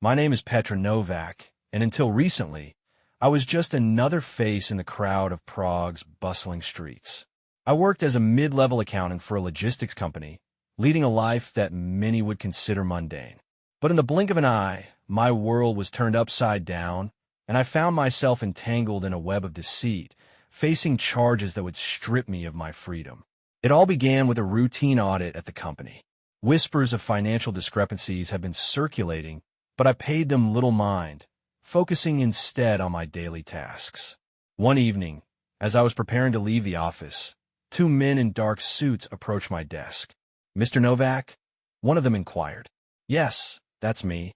My name is Petra Novak, and until recently, I was just another face in the crowd of Prague's bustling streets. I worked as a mid-level accountant for a logistics company, leading a life that many would consider mundane. But in the blink of an eye, my world was turned upside down, and I found myself entangled in a web of deceit, facing charges that would strip me of my freedom. It all began with a routine audit at the company. Whispers of financial discrepancies had been circulating, but I paid them little mind, focusing instead on my daily tasks. One evening, as I was preparing to leave the office, two men in dark suits approached my desk. "Mr. Novak?" one of them inquired. "Yes, that's me,"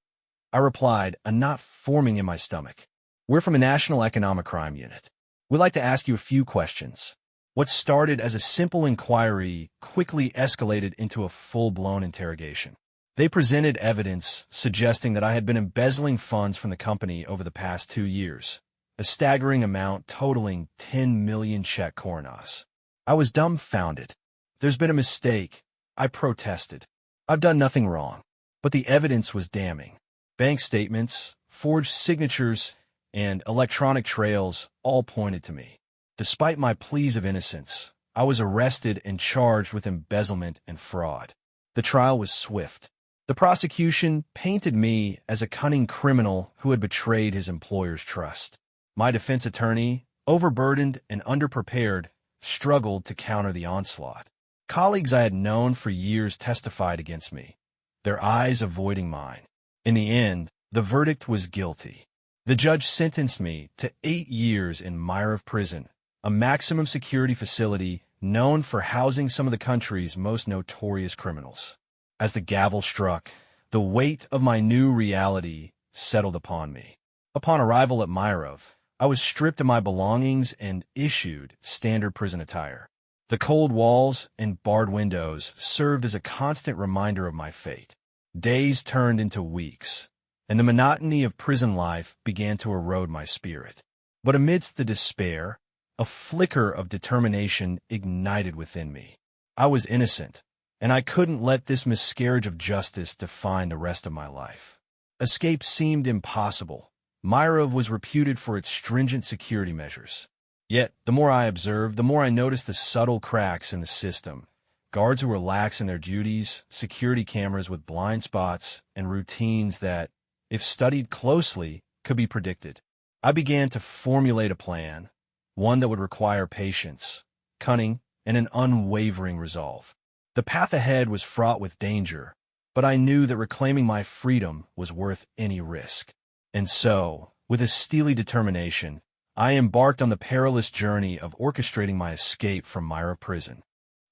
I replied, a knot forming in my stomach. "We're from a National Economic Crime Unit. We'd like to ask you a few questions." What started as a simple inquiry quickly escalated into a full-blown interrogation. They presented evidence suggesting that I had been embezzling funds from the company over the past 2 years, a staggering amount totaling 10 million Czech korunas. I was dumbfounded. "There's been a mistake," I protested. "I've done nothing wrong." But the evidence was damning. Bank statements, forged signatures, and electronic trails all pointed to me. Despite my pleas of innocence, I was arrested and charged with embezzlement and fraud. The trial was swift. The prosecution painted me as a cunning criminal who had betrayed his employer's trust. My defense attorney, overburdened and underprepared, struggled to counter the onslaught. Colleagues I had known for years testified against me, their eyes avoiding mine. In the end, the verdict was guilty. The judge sentenced me to 8 years in Myrov prison, a maximum security facility known for housing some of the country's most notorious criminals. As the gavel struck, the weight of my new reality settled upon me. Upon arrival at Myrov, I was stripped of my belongings and issued standard prison attire. The cold walls and barred windows served as a constant reminder of my fate. Days turned into weeks, and the monotony of prison life began to erode my spirit. But amidst the despair, a flicker of determination ignited within me. I was innocent, and I couldn't let this miscarriage of justice define the rest of my life. Escape seemed impossible. Myrov was reputed for its stringent security measures. Yet, the more I observed, the more I noticed the subtle cracks in the system. Guards who were lax in their duties, security cameras with blind spots, and routines that, if studied closely, could be predicted. I began to formulate a plan, one that would require patience, cunning, and an unwavering resolve. The path ahead was fraught with danger, but I knew that reclaiming my freedom was worth any risk. And so, with a steely determination, I embarked on the perilous journey of orchestrating my escape from Myrov prison.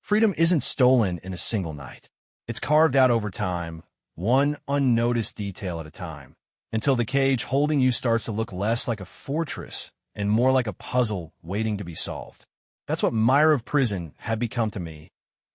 Freedom isn't stolen in a single night. It's carved out over time, one unnoticed detail at a time, until the cage holding you starts to look less like a fortress and more like a puzzle waiting to be solved. That's what Myrov prison had become to me.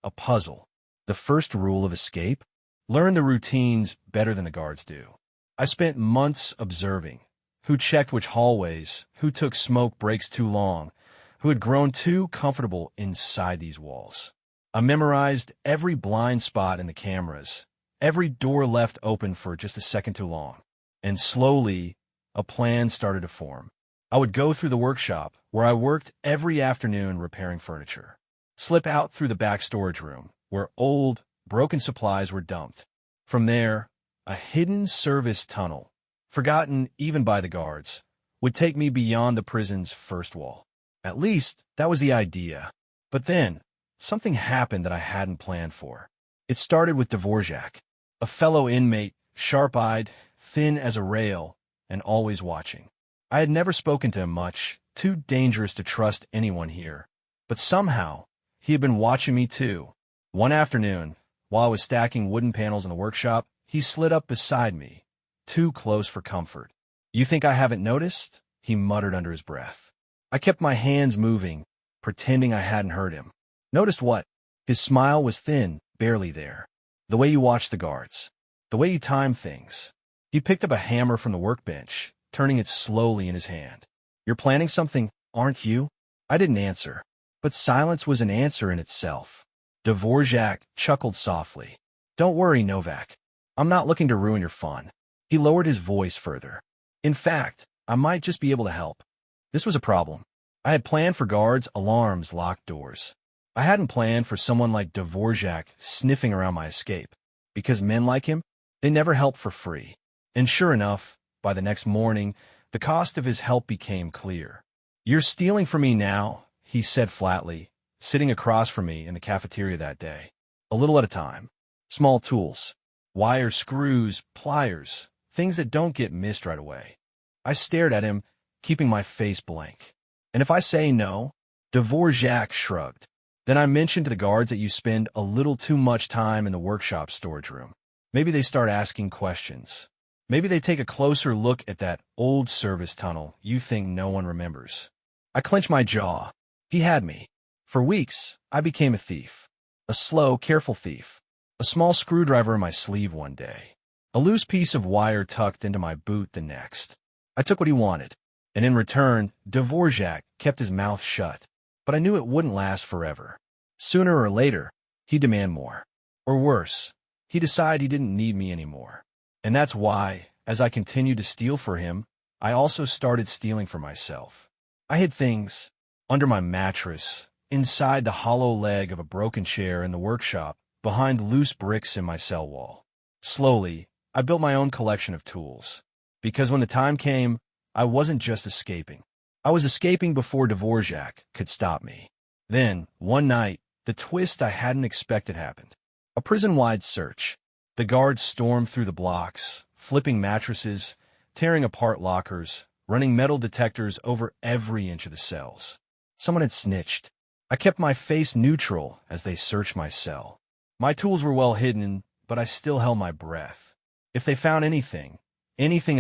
A puzzle. The first rule of escape? Learn the routines better than the guards do. I spent months observing who checked which hallways, who took smoke breaks too long, who had grown too comfortable inside these walls. I memorized every blind spot in the cameras, every door left open for just a second too long. And slowly, a plan started to form. I would go through the workshop, where I worked every afternoon repairing furniture. Slip out through the back storage room, where old, broken supplies were dumped. From there, a hidden service tunnel, forgotten even by the guards, would take me beyond the prison's first wall. At least, that was the idea. But then, something happened that I hadn't planned for. It started with Dvorak, a fellow inmate, sharp-eyed, thin as a rail, and always watching. I had never spoken to him much, too dangerous to trust anyone here. But somehow, he had been watching me too. One afternoon, while I was stacking wooden panels in the workshop, he slid up beside me, too close for comfort. "You think I haven't noticed?" he muttered under his breath. I kept my hands moving, pretending I hadn't heard him. "Noticed what?" His smile was thin, barely there. "The way you watch the guards. The way you time things." He picked up a hammer from the workbench, turning it slowly in his hand. "You're planning something, aren't you?" I didn't answer. But silence was an answer in itself. Dvorak chuckled softly. "Don't worry, Novak. I'm not looking to ruin your fun. He lowered his voice further. In fact, I might just be able to help. This was a problem. I had planned for guards, alarms, locked doors. I hadn't planned for someone like Dvorak sniffing around my escape, because men like him, they never help for free. And sure enough, by the next morning, the cost of his help became clear. "You're stealing from me now," he said flatly, sitting across from me in the cafeteria that day. "A little at a time. Small tools. Wire, screws, pliers, things that don't get missed right away." I stared at him, keeping my face blank. "And if I say no?" Dvorak shrugged. "Then I mentioned to the guards that you spend a little too much time in the workshop storage room. Maybe they start asking questions. Maybe they take a closer look at that old service tunnel you think no one remembers." I clenched my jaw. He had me. For weeks, I became a thief. A slow, careful thief. A small screwdriver in my sleeve one day. A loose piece of wire tucked into my boot the next. I took what he wanted. And in return, Dvorak kept his mouth shut. But I knew it wouldn't last forever. Sooner or later, he'd demand more. Or worse, he'd decide he didn't need me anymore. And that's why, as I continued to steal for him, I also started stealing for myself. I hid things under my mattress, inside the hollow leg of a broken chair in the workshop, behind loose bricks in my cell wall. Slowly, I built my own collection of tools. Because when the time came, I wasn't just escaping. I was escaping before Dvorak could stop me. Then, one night, the twist I hadn't expected happened. A prison-wide search. The guards stormed through the blocks, flipping mattresses, tearing apart lockers, running metal detectors over every inch of the cells. Someone had snitched. I kept my face neutral as they searched my cell. My tools were well hidden, but I still held my breath. If they found anything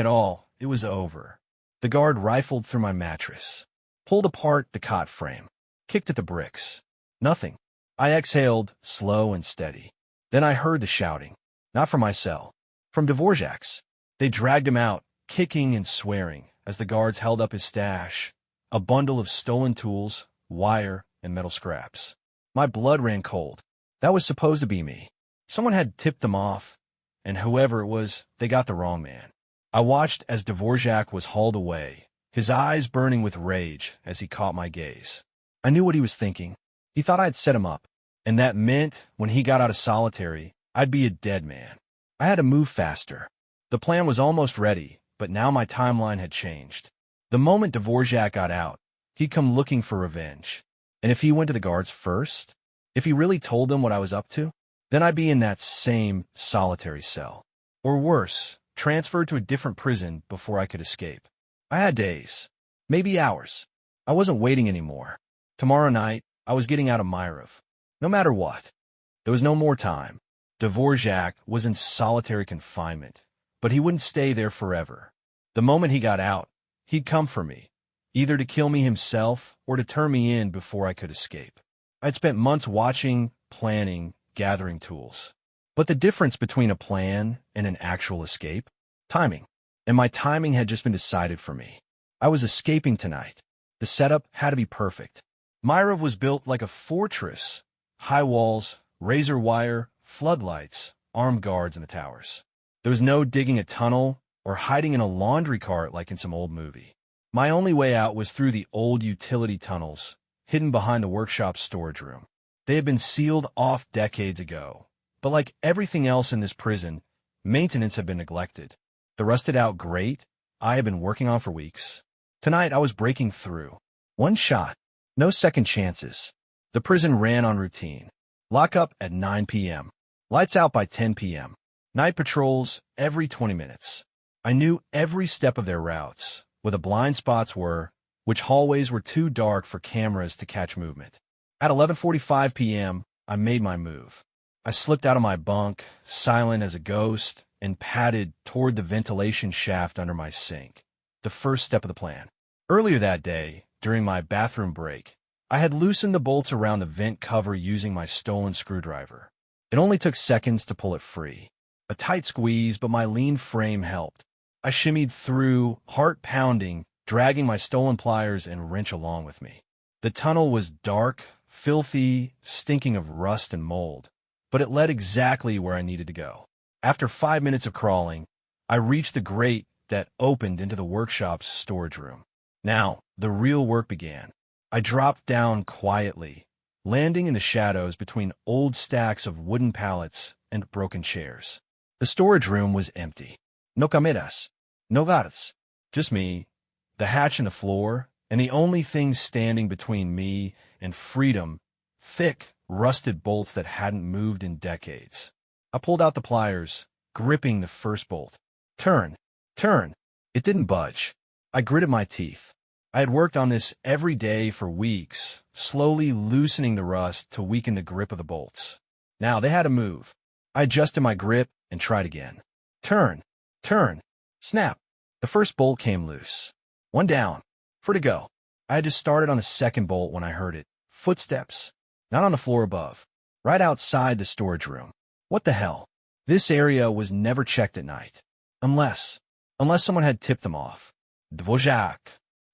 at all, it was over. The guard rifled through my mattress, pulled apart the cot frame, kicked at the bricks. Nothing. I exhaled, slow and steady. Then I heard the shouting. Not from my cell. From Dvorak's. They dragged him out, kicking and swearing, as the guards held up his stash, a bundle of stolen tools, wire, and metal scraps. My blood ran cold. That was supposed to be me. Someone had tipped them off, and whoever it was, they got the wrong man. I watched as Dvorak was hauled away, his eyes burning with rage as he caught my gaze. I knew what he was thinking. He thought I'd set him up, and that meant when he got out of solitary, I'd be a dead man. I had to move faster. The plan was almost ready, but now my timeline had changed. The moment Dvorak got out, he'd come looking for revenge. And if he went to the guards first, if he really told them what I was up to, then I'd be in that same solitary cell. Or worse, transferred to a different prison before I could escape. I had days, maybe hours. I wasn't waiting anymore. Tomorrow night, I was getting out of Myrov. No matter what. There was no more time. Dvorak was in solitary confinement, but he wouldn't stay there forever. The moment he got out, he'd come for me, either to kill me himself or to turn me in before I could escape. I'd spent months watching, planning, gathering tools. But the difference between a plan and an actual escape? Timing. And my timing had just been decided for me. I was escaping tonight. The setup had to be perfect. Myrov was built like a fortress. High walls, razor wire, floodlights, armed guards in the towers. There was no digging a tunnel or hiding in a laundry cart like in some old movie. My only way out was through the old utility tunnels, hidden behind the workshop's storage room. They had been sealed off decades ago. But like everything else in this prison, maintenance had been neglected. The rusted-out grate I had been working on for weeks. Tonight I was breaking through. One shot. No second chances. The prison ran on routine. Lock up at 9 p.m. Lights out by 10 p.m. Night patrols every 20 minutes. I knew every step of their routes, where the blind spots were, which hallways were too dark for cameras to catch movement. At 11:45 p.m., I made my move. I slipped out of my bunk, silent as a ghost, and padded toward the ventilation shaft under my sink. The first step of the plan. Earlier that day, during my bathroom break, I had loosened the bolts around the vent cover using my stolen screwdriver. It only took seconds to pull it free. A tight squeeze, but my lean frame helped. I shimmied through, heart pounding, dragging my stolen pliers and wrench along with me. The tunnel was dark, filthy, stinking of rust and mold, but it led exactly where I needed to go. After 5 minutes of crawling, I reached the grate that opened into the workshop's storage room. Now, the real work began. I dropped down quietly, landing in the shadows between old stacks of wooden pallets and broken chairs. The storage room was empty. No cameras, no guards, just me, the hatch in the floor, and the only thing standing between me and freedom, thick, rusted bolts that hadn't moved in decades. I pulled out the pliers, gripping the first bolt. Turn, turn. It didn't budge. I gritted my teeth. I had worked on this every day for weeks, slowly loosening the rust to weaken the grip of the bolts. Now they had to move. I adjusted my grip and tried again. Turn, turn, snap. The first bolt came loose. One down. For to go. I had just started on the second bolt when I heard it. Footsteps. Not on the floor above. Right outside the storage room. What the hell? This area was never checked at night. Unless someone had tipped them off. Dvořák.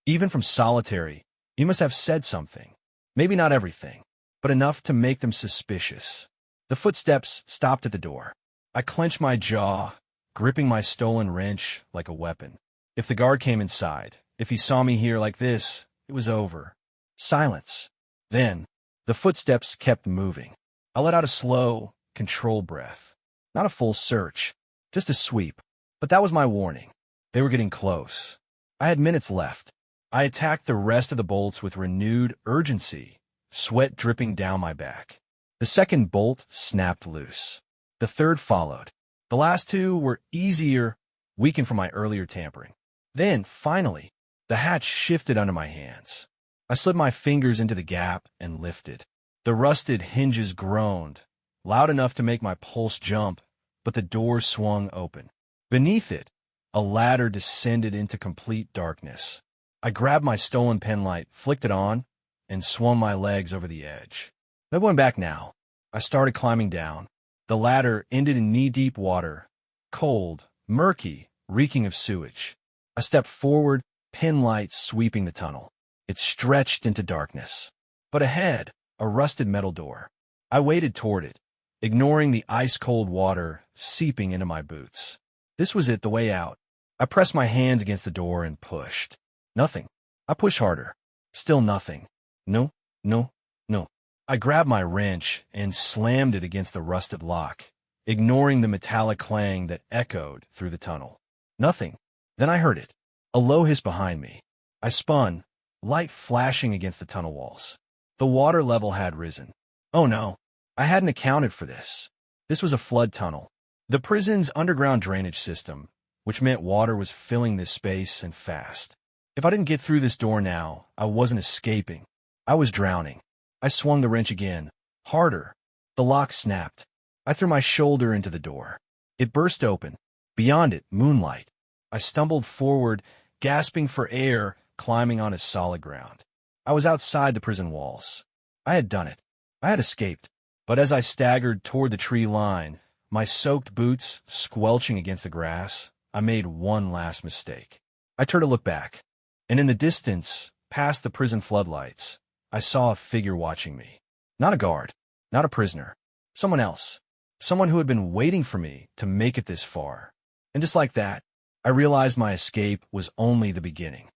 Even from solitary, he must have said something. Maybe not everything, but enough to make them suspicious. The footsteps stopped at the door. I clenched my jaw, gripping my stolen wrench like a weapon. If the guard came inside, if he saw me here like this, it was over. Silence. Then, the footsteps kept moving. I let out a slow, controlled breath. Not a full search, just a sweep. But that was my warning. They were getting close. I had minutes left. I attacked the rest of the bolts with renewed urgency, sweat dripping down my back. The second bolt snapped loose. The third followed. The last two were easier, weakened from my earlier tampering. Then, finally, the hatch shifted under my hands. I slid my fingers into the gap and lifted. The rusted hinges groaned, loud enough to make my pulse jump, but the door swung open. Beneath it, a ladder descended into complete darkness. I grabbed my stolen penlight, flicked it on, and swung my legs over the edge. No going back now. I started climbing down. The ladder ended in knee-deep water, cold, murky, reeking of sewage. I stepped forward, penlight sweeping the tunnel. It stretched into darkness. But ahead, a rusted metal door. I waded toward it, ignoring the ice-cold water seeping into my boots. This was it, the way out. I pressed my hands against the door and pushed. Nothing. I pushed harder. Still nothing. No, no, no. I grabbed my wrench and slammed it against the rusted lock, ignoring the metallic clang that echoed through the tunnel. Nothing. Then I heard it. A low hiss behind me. I spun, light flashing against the tunnel walls. The water level had risen. Oh no. I hadn't accounted for this. This was a flood tunnel. The prison's underground drainage system, which meant water was filling this space and fast. If I didn't get through this door now, I wasn't escaping. I was drowning. I swung the wrench again, harder. The lock snapped. I threw my shoulder into the door. It burst open. Beyond it, moonlight. I stumbled forward, gasping for air, climbing onto solid ground. I was outside the prison walls. I had done it. I had escaped. But as I staggered toward the tree line, my soaked boots squelching against the grass, I made one last mistake. I turned to look back. And in the distance, past the prison floodlights, I saw a figure watching me. Not a guard, not a prisoner. Someone else. Someone who had been waiting for me to make it this far. And just like that, I realized my escape was only the beginning.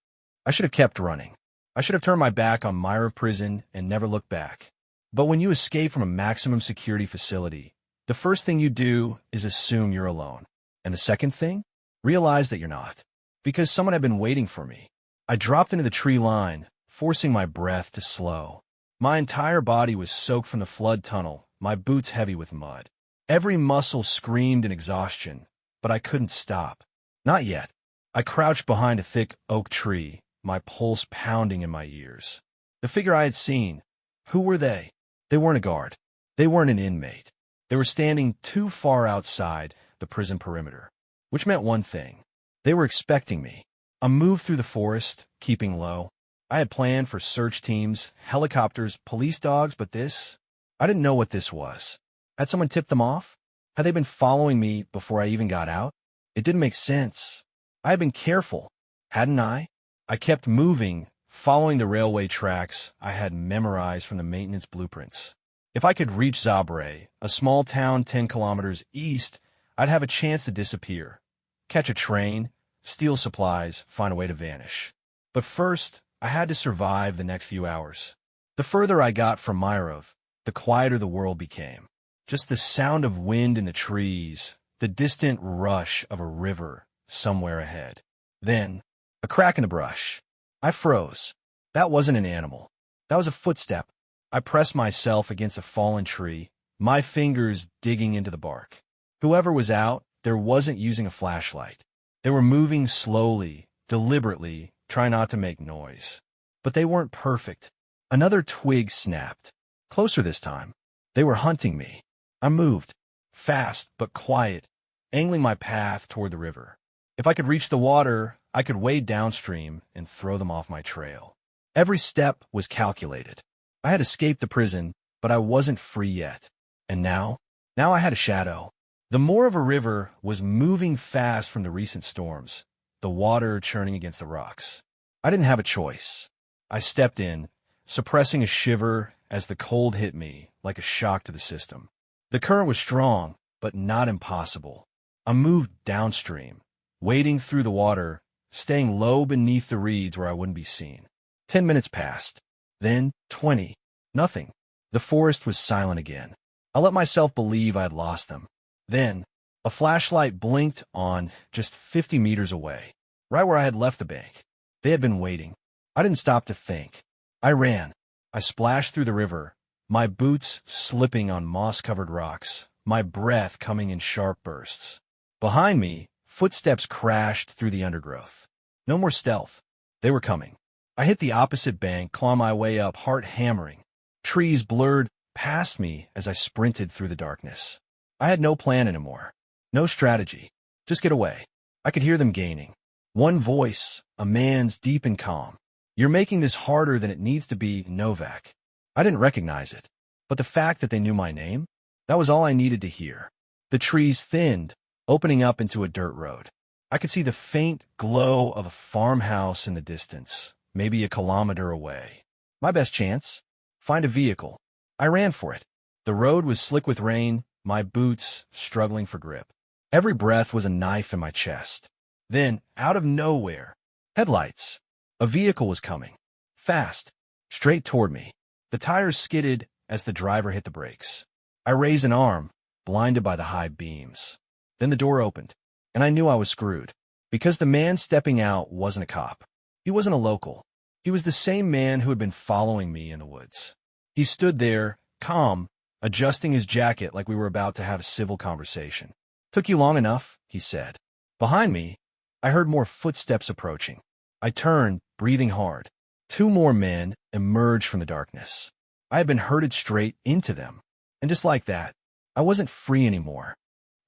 I should have kept running. I should have turned my back on Myra prison and never looked back. But when you escape from a maximum security facility, the first thing you do is assume you're alone. And the second thing? Realize that you're not. Because someone had been waiting for me. I dropped into the tree line, forcing my breath to slow. My entire body was soaked from the flood tunnel, my boots heavy with mud. Every muscle screamed in exhaustion, but I couldn't stop. Not yet. I crouched behind a thick oak tree, my pulse pounding in my ears. The figure I had seen, who were they? They weren't a guard. They weren't an inmate. They were standing too far outside the prison perimeter, which meant one thing. They were expecting me. I moved through the forest, keeping low. I had planned for search teams, helicopters, police dogs, but this? I didn't know what this was. Had someone tipped them off? Had they been following me before I even got out? It didn't make sense. I had been careful, hadn't I? I kept moving, following the railway tracks I had memorized from the maintenance blueprints. If I could reach Zabre, a small town 10 kilometers east, I'd have a chance to disappear. catch a train, steal supplies, find a way to vanish. But first, I had to survive the next few hours. The further I got from Myrov, the quieter the world became. Just the sound of wind in the trees, the distant rush of a river somewhere ahead. Then, a crack in the brush. I froze. That wasn't an animal. That was a footstep. I pressed myself against a fallen tree, my fingers digging into the bark. Whoever was out there wasn't using a flashlight. They were moving slowly, deliberately, trying not to make noise. But they weren't perfect. Another twig snapped. Closer this time. They were hunting me. I moved, fast but quiet, angling my path toward the river. If I could reach the water, I could wade downstream and throw them off my trail. Every step was calculated. I had escaped the prison, but I wasn't free yet. And now I had a shadow. The Moor of a river was moving fast from the recent storms, the water churning against the rocks. I didn't have a choice. I stepped in, suppressing a shiver as the cold hit me like a shock to the system. The current was strong, but not impossible. I moved downstream, wading through the water, staying low beneath the reeds where I wouldn't be seen. 10 minutes passed. Then 20. Nothing. The forest was silent again. I let myself believe I had lost them. Then, a flashlight blinked on just 50 meters away, right where I had left the bank. They had been waiting. I didn't stop to think. I ran. I splashed through the river, my boots slipping on moss-covered rocks, my breath coming in sharp bursts. Behind me, footsteps crashed through the undergrowth. No more stealth. They were coming. I hit the opposite bank, clawed my way up, heart hammering. Trees blurred past me as I sprinted through the darkness. I had no plan anymore. No strategy. Just get away. I could hear them gaining. One voice, a man's, deep and calm. "You're making this harder than it needs to be, Novak." I didn't recognize it, but the fact that they knew my name, that was all I needed to hear. The trees thinned, opening up into a dirt road. I could see the faint glow of a farmhouse in the distance, maybe a kilometer away. My best chance? Find a vehicle. I ran for it. The road was slick with rain, my boots struggling for grip. Every breath was a knife in my chest. Then, out of nowhere, headlights. A vehicle was coming. Fast. Straight toward me. The tires skidded as the driver hit the brakes. I raised an arm, blinded by the high beams. Then the door opened, and I knew I was screwed, because the man stepping out wasn't a cop. He wasn't a local. He was the same man who had been following me in the woods. He stood there, calm, adjusting his jacket like we were about to have a civil conversation. "Took you long enough," he said. Behind me, I heard more footsteps approaching. I turned, breathing hard. 2 more men emerged from the darkness. I had been herded straight into them. And just like that, I wasn't free anymore.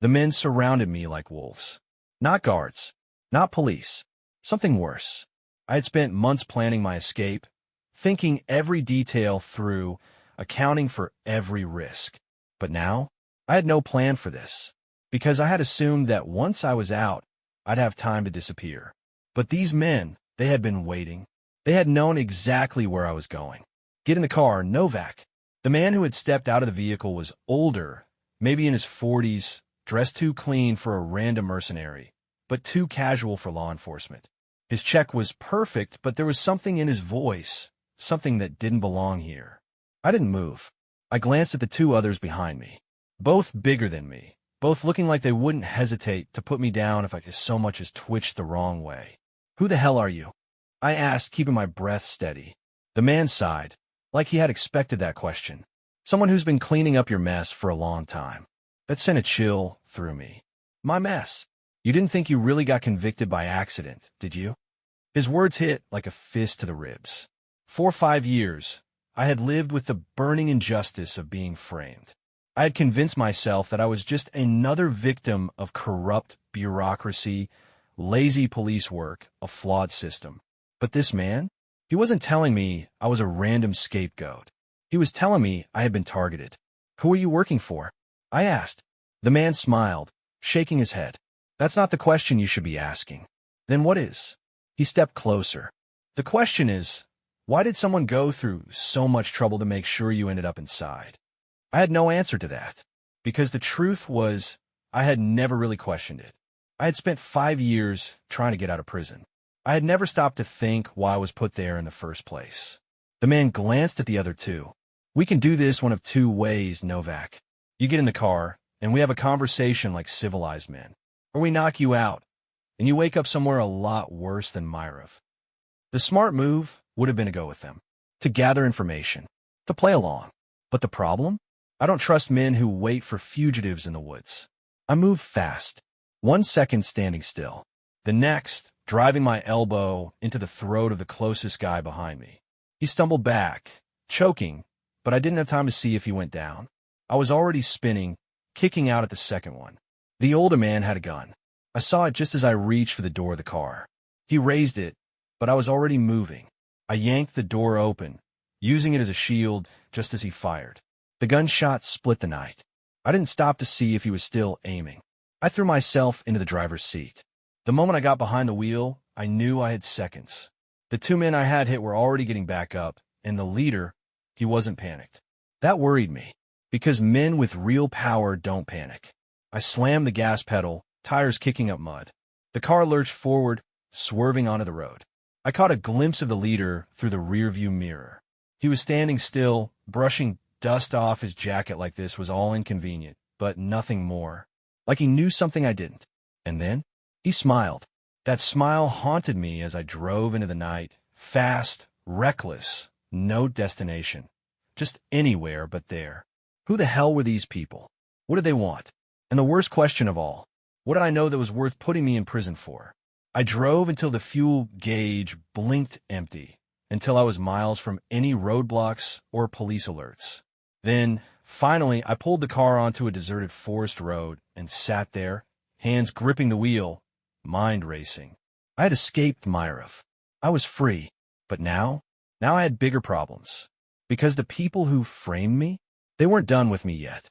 The men surrounded me like wolves. Not guards, not police, something worse. I had spent months planning my escape, thinking every detail through, accounting for every risk. But now, I had no plan for this, because I had assumed that once I was out, I'd have time to disappear. But these men, they had been waiting. They had known exactly where I was going. "Get in the car, Novak." The man who had stepped out of the vehicle was older, maybe in his 40s, dressed too clean for a random mercenary, but too casual for law enforcement. His check was perfect, but there was something in his voice, something that didn't belong here. I didn't move. I glanced at the 2 others behind me, both bigger than me, both looking like they wouldn't hesitate to put me down if I just so much as twitched the wrong way. "Who the hell are you?" I asked, keeping my breath steady. The man sighed, like he had expected that question. "Someone who's been cleaning up your mess for a long time." That sent a chill through me. "My mess? You didn't think you really got convicted by accident, did you?" His words hit like a fist to the ribs. For 5 years, I had lived with the burning injustice of being framed. I had convinced myself that I was just another victim of corrupt bureaucracy, lazy police work, a flawed system. But this man? He wasn't telling me I was a random scapegoat. He was telling me I had been targeted. "Who are you working for?" I asked. The man smiled, shaking his head. "That's not the question you should be asking." "Then what is?" He stepped closer. "The question is, why did someone go through so much trouble to make sure you ended up inside?" I had no answer to that, because the truth was, I had never really questioned it. I had spent 5 years trying to get out of prison. I had never stopped to think why I was put there in the first place. The man glanced at the other two. We can do this one of two ways, Novak. You get in the car, and we have a conversation like civilized men. Or we knock you out, and you wake up somewhere a lot worse than Myrov. The smart move would have been to go with them, to gather information, to play along. But the problem? I don't trust men who wait for fugitives in the woods. I move fast. 1 second standing still. The next, driving my elbow into the throat of the closest guy behind me. He stumbled back, choking, but I didn't have time to see if he went down. I was already spinning, kicking out at the second one. The older man had a gun. I saw it just as I reached for the door of the car. He raised it, but I was already moving. I yanked the door open, using it as a shield just as he fired. The gunshot split the night. I didn't stop to see if he was still aiming. I threw myself into the driver's seat. The moment I got behind the wheel, I knew I had seconds. The two men I had hit were already getting back up, and the leader, he wasn't panicked. That worried me, because men with real power don't panic. I slammed the gas pedal, tires kicking up mud. The car lurched forward, swerving onto the road. I caught a glimpse of the leader through the rearview mirror. He was standing still, brushing dust off his jacket like this was all inconvenient, but nothing more. Like he knew something I didn't. And then, he smiled. That smile haunted me as I drove into the night, fast, reckless, no destination. Just anywhere but there. Who the hell were these people? What did they want? And the worst question of all, what did I know that was worth putting me in prison for? I drove until the fuel gauge blinked empty, until I was miles from any roadblocks or police alerts. Then, finally, I pulled the car onto a deserted forest road and sat there, hands gripping the wheel, mind racing. I had escaped Myrov. I was free. But now I had bigger problems. Because the people who framed me, they weren't done with me yet.